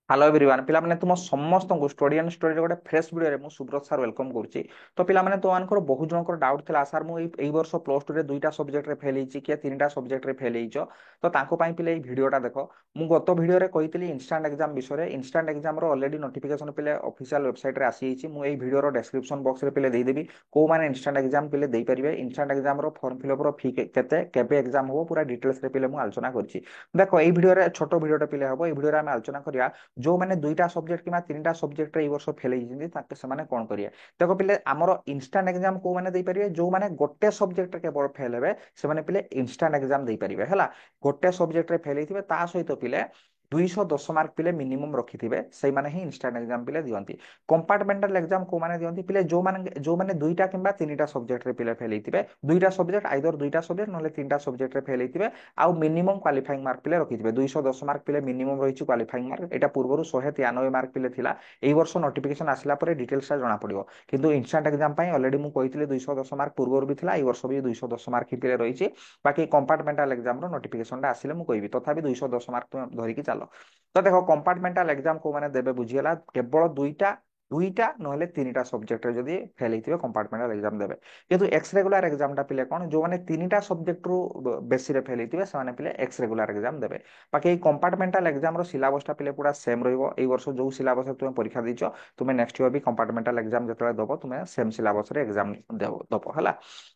Hello everyone पिला माने तुम समस्त को स्टडी एंड स्टोरी गोटे फ्रेश वीडियो रे मु सुब्रत सर वेलकम करुच्ची। तो पिला माने तो मानकर बहुत जनकर डाउट थिला सर मु एई वर्ष प्लस 2 रे दुईटा सब्जेक्ट रे फेल ହେଇଛି कि तीनटा सब्जेक्ट रे फेल ହେଇଛ। तो तांको ପାଇଁ पिले एई वीडियोटा देखो। मु गत वीडियो रे कहितली इंस्टेंट एग्जाम विषय इंस्टेंट एग्जाम रो ऑलरेडी नोटिफिकेशन पिले ऑफिशियल वेबसाइट रे आसी ହେଇଛି। मु एई वीडियो रो डिस्क्रिप्शन बॉक्स रे पिले देई देबी को माने इंस्टेंट एग्जाम पिले देई परिबे। इंस्टेंट एग्जाम रो फॉर्म फिलअप रो फी केते केबे एग्जाम हो पूरा डिटेल्स रे पिले मु आलोचना करछि। देखो एई वीडियो रे छोटो वीडियोटा पिले हबो। एई वीडियो रे हम आलोचना करिया जो मैंने दुईटा सब्जेक्ट कि तीन सब्जेक्ट ए वर्ष फेल होती कौन करेंगे। देखो पिले आमर इंस्टाट एग्जाम को मैंने देपारे जो मैंने गोटे सब्जेक्ट केवल फेल हे से पिले इंस्टाट एग्जाम दे पारे है गोटे सब्जेक्ट फेल होते सहित पिले 210 मार्क पिले मिनिमम रखिथिबे से माने ही इंस्टेंट एग्जाम पिले दियंती। कंपार्टमेंटल एग्जाम को माने दियंती पिले जो माने दुईटा किंबा तीनटा सब्जेक्ट रे पिले फेल होइतिबे दुईटा सब्जेक्ट आइदर दुईटा सब्जेक्ट नले तीनटा सब्जेक्ट रे फेल होइतिबे आउ मिनिमम क्वालिफाइंग मार्क पिले रखिथिबे 210 मार्क पिले मिनिमम रहिछि क्वालिफाइंग मार्क एटा पूर्वरु 193 मार्क पिले थिला। एई वर्ष नोटिफिकेशन आसिला परे डिटेल्स जना पड़िबो किंतु इंस्टेंट एग्जाम पई ऑलरेडी मु कहितले 210 मार्क पूर्वरु भी थिला एई वर्ष भी 210 मार्क ही पिले रहिछि। बाकी कंपार्टमेंटल एग्जाम रो नोटिफिकेशन टा आसिले मु कहबी तथापि 210 मार्क तुम धरिकी चलो। तो देखो कंपार्टमेंटल एग्जाम को माने देबे बुझियला केवल दुईटा दुईटा नहले तीनटा सब्जेक्ट रे जदी फेल हिथिबे कंपार्टमेंटल एग्जाम देबे। किंतु एक्स रेगुलर एग्जाम टा पिले कोन जो माने तीनटा सब्जेक्ट रो बेसी रे फेल हिथिबे से माने पिले एक्स रेगुलर एग्जाम देबे। बाकी एई कंपार्टमेंटल एग्जाम रो सिलेबस टा पिले पूरा सेम रहइबो। एई वर्ष जो सिलेबस तुम परीक्षा दैछो तुमे नेक्स्ट ईयर भी कंपार्टमेंटल एग्जाम जतले दबो तुमे सेम सिलेबस रे एग्जाम दबो हला।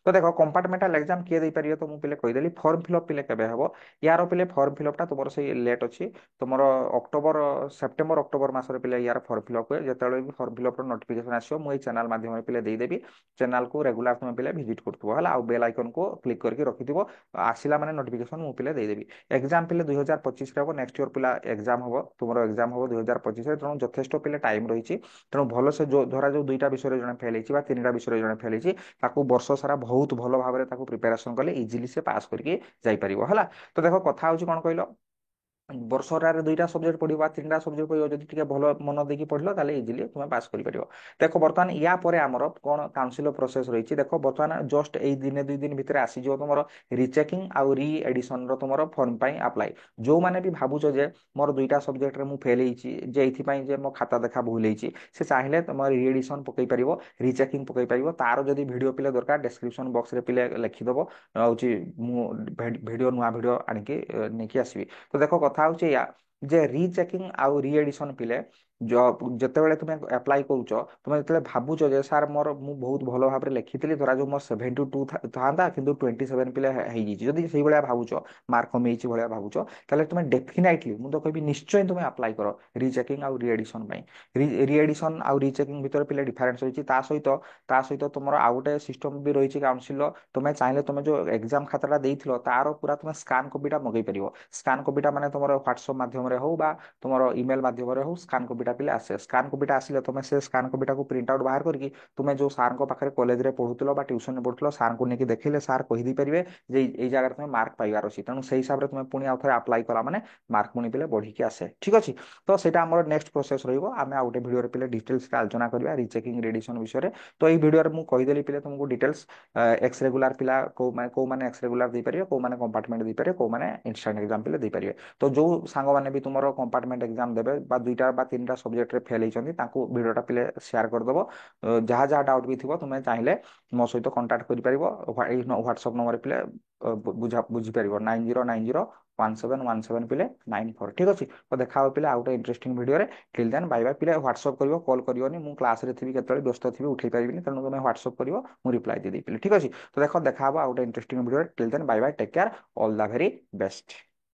तो देखो कंपार्टमेंटल एग्जाम किए दे परियो तो मु पिले कहि देली फॉर्म फिलअप पिले केबे हबो यार पिले फॉर्म फिलअप टा तुमरो से लेट अछि। तुमरो अक्टोबर सेप्टेम्बर अक्टोबर मासरे पिले यार फॉर्म फिलअप हुए जेतेବେଳେ भी फॉर्म फिलअप रो नोटिफिकेशन आसियो मु ए चैनल माध्यम रे पिले देई देबी। चैनल को रेगुलर तुम पिले विजिट करथबो हला आ बेल आइकन को क्लिक करके रखिथिबो आसिला माने नोटिफिकेशन मु पिले देई देबी। एग्जाम पिले 2025 रे हबो नेक्स्ट ईयर पिला एग्जाम हबो तुमरो एग्जाम हबो 2025 रे तेणु यथेष्ट पिले टाइम रहिछि। तेणु भलो से जो धरा जो दुईटा विषय रे जने फेल हिछि बा तीनटा विषय रे जने फेल हिछि ताकू वर्ष सारा बहुत भलो भाबरे ताकू प्रिपरेशन करले इजीली से पास करके जाई परिबो हला। तो देखो कथा होछि कोन कहलो वर्षरारे दुईटा सब्जेक्ट पढ़िबा तीनटा सब्जेक्ट पढ़िबा जदि टिके भलो मन देकी पढ़लो ताले इजीली तुमे पास करि परिबो। देखो बर्तमान या परे हमर कोन काउंसिल प्रोसेस रहिछि देखो बर्तमान जस्ट एई दिने दुई दिन भितरे आसी जो तुमरो रीचेकिंग आउ री एडिशन रो तुमरो फॉर्म पई अप्लाई। जो माने भी भाबुचो जे मोर दुईटा सब्जेक्ट रे मु फेल हेछि जे एथि पई जे मो खाता देखा भूल हेछि से चाहिले तुम री एडिशन पकई परिबो रीचेकिंग पकई परिबो तार जदि वीडियो पिले दरकार डिस्क्रिप्शन बॉक्स रे पिले लिखि दबो होछि मु वीडियो नुआ वीडियो आनिके नेकी आसीबी। तो देखो कथा होछि या जे रीचेकिंग आउ री एडिशन पिले जो जेतेबेले तुमे अप्लाई करूचो तुमे जेतेबेले भाबुचो जे सर मोर मु बहुत भलो भाबरे लिखितली धरा जो मोर 72 थांदा किंतु 27 पिले हेइ जिछि जदि सेही भलिया भाबुचो मार्क कमी छि भलिया भाबुचो ताले तुमे डेफिनेटली मु तो कहबी निश्चय तुमे अप्लाई करो रीचेकिंग आउ री एडिशन पई। री एडिशन आउ रीचेकिंग भितर पिले डिफरेंस होछि ता सहित तुमरो आउ गोटे सिस्टम भी रहिछि काउंसिल तुमे चाहिले तुमे जो एग्जाम खाताटा देइथिलो तारो पूरा तुमे स्कैन कॉपीटा मगै परिबो। स्कैन कॉपीटा माने तुमरो व्हाट्सएप माध्यम रे हो बा तुमरो ईमेल माध्यम रे हो स्कैन कॉपीटा पिले आसे स्कैन कॉपीटा आसिले तुमे से स्कैन कॉपीटा को प्रिंट आउट बाहर करके तुमे जो सार को पाखरे कॉलेज रे पढुतलो बा ट्यूशन रे पढुतलो सार को नेकी देखिले सार कहि दी परिबे जे एई जगह तुमे मार्क पाइबार अछि तेनु सेही हिसाब रे तुमे पुनी आउथरे अप्लाई कला माने मार्क पुनी पिले बढ़ी के आसे ठीक अछि। तो सेटा हमर नेक्स्ट प्रोसेस रहिबो आमे आउटे वीडियो रे पिले डिटेल्स रे आलोचना करबा रीचेकिंग रेडिएशन विषय रे। तो एई वीडियो रे मु कहि देली पिले तुमको डिटेल्स एक्स रेगुलर पिला को माने एक्स रेगुलर दे परिबे को माने कंपार्टमेंट दे परिबे को माने इंस्टेंट एग्जाम पिले दे परिबे। तो जो सांग माने भी तुमरो कंपार्टमेंट एग्जाम देबे बा दुईटा बा तीनटा सब्जेक्ट रे फेल हेचंती ताको वीडियोटा पिले शेयर कर दबो। जहा जहा डाउट भी थिबो तुमे चाहिले मो सहित कांटेक्ट करि परिबो एई व्हाट्सएप नंबर पिले बुझा बुझी परिबो 90901717 पिले 94 ठीक अछि। तो देखा हो पिले आउट इंटरेस्टिंग वीडियो रे टिल देन बाय बाय पिले व्हाट्सएप करिवो कॉल करिवोनी मु क्लास रे थिबी केतले व्यस्त थिबी उठै परिबिनी तेनु तुमे व्हाट्सएप करिवो मु रिप्लाई दे दे पिले ठीक अछि। तो देखो देखा हो आउट इंटरेस्टिंग वीडियो रे till then bye bye take care all the very best.